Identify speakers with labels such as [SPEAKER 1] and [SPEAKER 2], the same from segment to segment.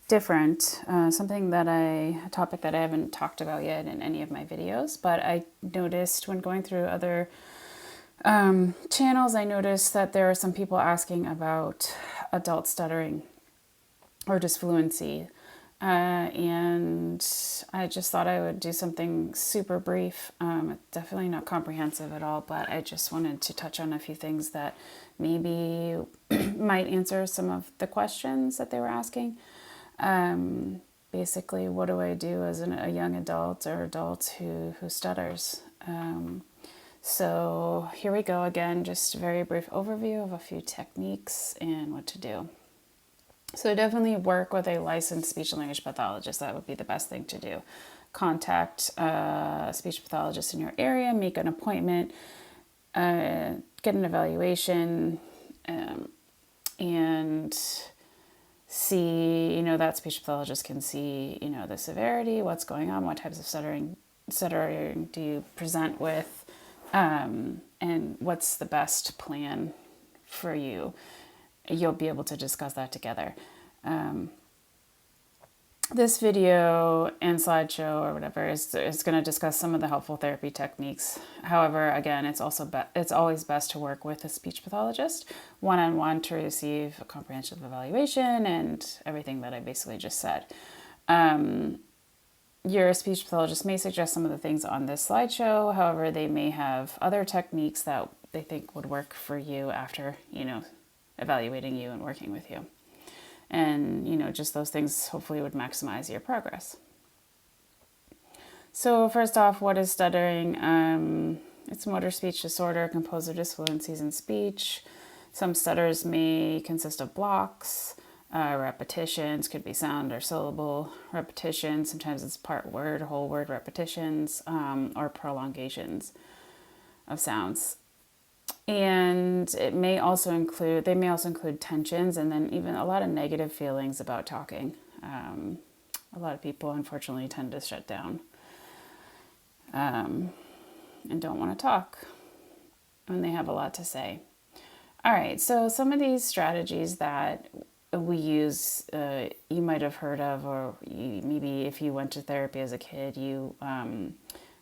[SPEAKER 1] different, a topic that I haven't talked about yet in any of my videos, but I noticed when going through other channels, I noticed that there are some people asking about adult stuttering or dysfluency. And I just thought I would do something super brief. Definitely not comprehensive at all, but I just wanted to touch on a few things that maybe might answer some of the questions that they were asking. Basically, what do I do as a young adult or adult who stutters? So here we go again, just a very brief overview of a few techniques and what to do. So definitely work with a licensed speech and language pathologist. That would be the best thing to do. Contact a speech pathologist in your area, make an appointment, get an evaluation, and see, that speech pathologist can see, the severity, what's going on, what types of stuttering do you present with, and what's the best plan for you. You'll be able to discuss that together. This video and slideshow or whatever is going to discuss some of the helpful therapy techniques. However, again, it's always best to work with a speech pathologist one-on-one to receive a comprehensive evaluation and everything that I basically just said. Your speech pathologist may suggest some of the things on this slideshow. However, they may have other techniques that they think would work for you after, evaluating you and working with you. And, just those things hopefully would maximize your progress. So first off, what is stuttering? It's a motor speech disorder composed of dysfluencies in speech. Some stutters may consist of blocks, repetitions, could be sound or syllable repetitions. Sometimes it's part word, whole word repetitions, or prolongations of sounds. And they may also include tensions and then even a lot of negative feelings about talking. A lot of people, unfortunately, tend to shut down and don't want to talk when they have a lot to say. All right, so some of these strategies that we use, you might have heard of, or maybe if you went to therapy as a kid, you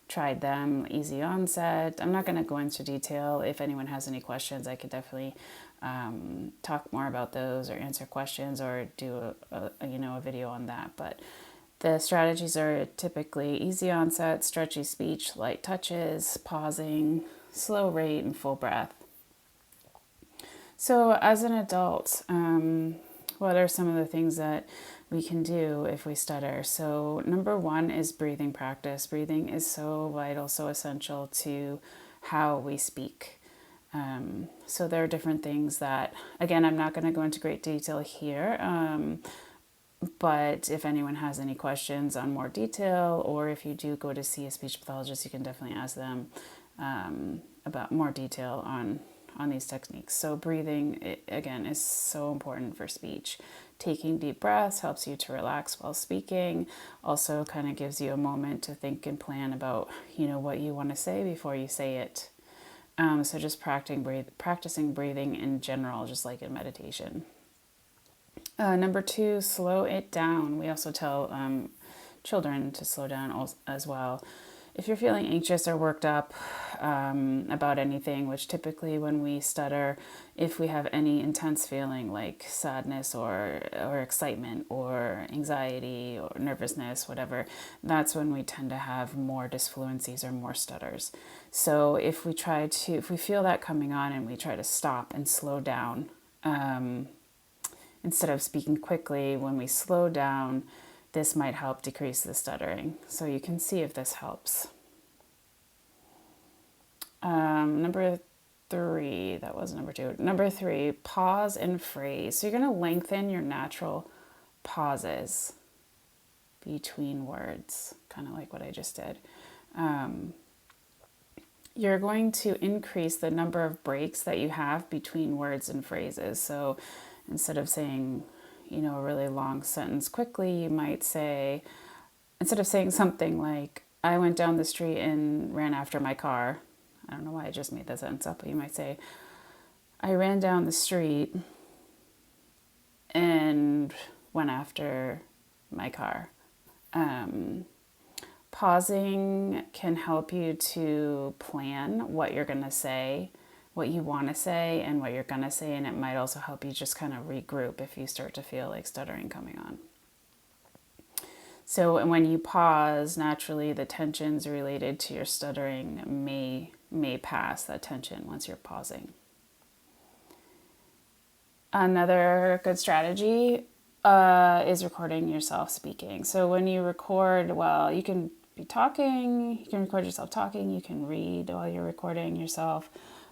[SPEAKER 1] tried them. Easy onset. I'm not going to go into detail. If anyone has any questions, I could definitely talk more about those or answer questions or do a video on that. But the strategies are typically easy onset, stretchy speech, light touches, pausing, slow rate, and full breath. So as an adult, what are some of the things that we can do if we stutter? So number one is breathing practice. Breathing is so vital, so essential to how we speak. So there are different things that, again, I'm not going to go into great detail here, but if anyone has any questions on more detail, or if you do go to see a speech pathologist, you can definitely ask them about more detail on these techniques. So breathing, again, is so important for speech. Taking deep breaths helps you to relax while speaking. Also kind of gives you a moment to think and plan about, what you want to say before you say it. So just practicing breathing in general, just like in meditation. Number two, slow it down. We also tell children to slow down as well. If you're feeling anxious or worked up about anything, which typically when we stutter, if we have any intense feeling like sadness or excitement or anxiety or nervousness, whatever, that's when we tend to have more dysfluencies or more stutters. So if we feel that coming on and we try to stop and slow down, instead of speaking quickly, when we slow down, this might help decrease the stuttering. So you can see if this helps. Number three, that was number two. Number three, pause and phrase. So you're going to lengthen your natural pauses between words, kind of like what I just did. You're going to increase the number of breaks that you have between words and phrases. So instead of saying, a really long sentence quickly, you might say, instead of saying something like, I went down the street and ran after my car. I don't know why I just made that sentence up, but you might say, I ran down the street and went after my car. Pausing can help you to plan what you're going to say, what you want to say, and what you're going to say, and it might also help you just kind of regroup if you start to feel like stuttering coming on. So when you pause, naturally the tensions related to your stuttering may pass, that tension, once you're pausing. Another good strategy is recording yourself speaking. So when you record, well, you can be talking, you can record yourself talking, you can read while you're recording yourself.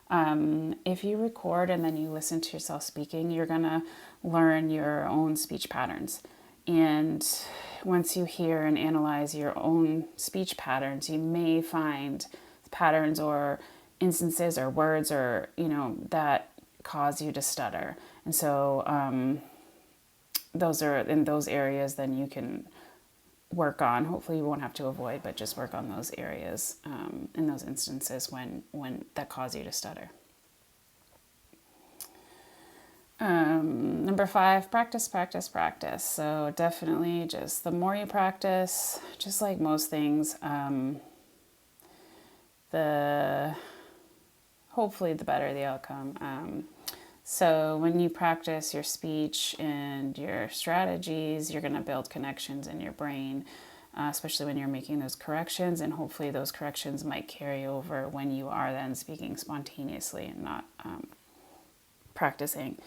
[SPEAKER 1] If you record and then you listen to yourself speaking, you're going to learn your own speech patterns. And once you hear and analyze your own speech patterns, you may find patterns or instances or words or, that cause you to stutter. And so those are in those areas then you can work on. Hopefully you won't have to avoid, but just work on those areas in those instances when that cause you to stutter. Number 5, practice. So definitely just the more you practice, just like most things, hopefully the better the outcome. So when you practice your speech and your strategies, you're going to build connections in your brain, especially when you're making those corrections, and hopefully those corrections might carry over when you are then speaking spontaneously and not practicing.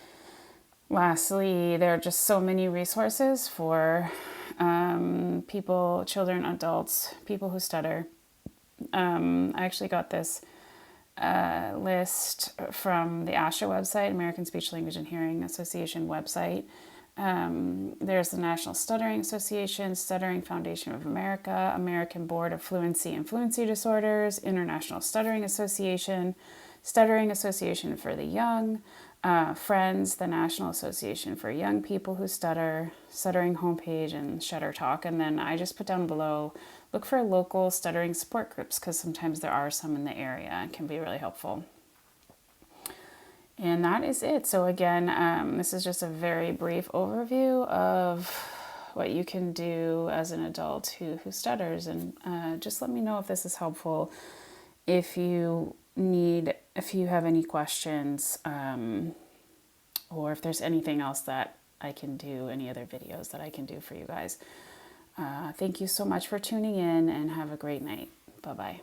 [SPEAKER 1] Lastly, there are just so many resources for people, children, adults, people who stutter. I actually got this list from the ASHA website, American Speech, Language, and Hearing Association website. There's the National Stuttering Association, Stuttering Foundation of America, American Board of Fluency and Fluency Disorders, International Stuttering Association, Stuttering Association for the Young, Friends, the National Association for Young People Who Stutter, Stuttering homepage, and Shutter Talk. And then I just put down below, look for local stuttering support groups, because sometimes there are some in the area and can be really helpful. And that is it. So again, this is just a very brief overview of what you can do as an adult who stutters. And just let me know if this is helpful. If you have any questions, or if there's anything else that I can do, any other videos that I can do for you guys. Thank you so much for tuning in, and have a great night. Bye-bye.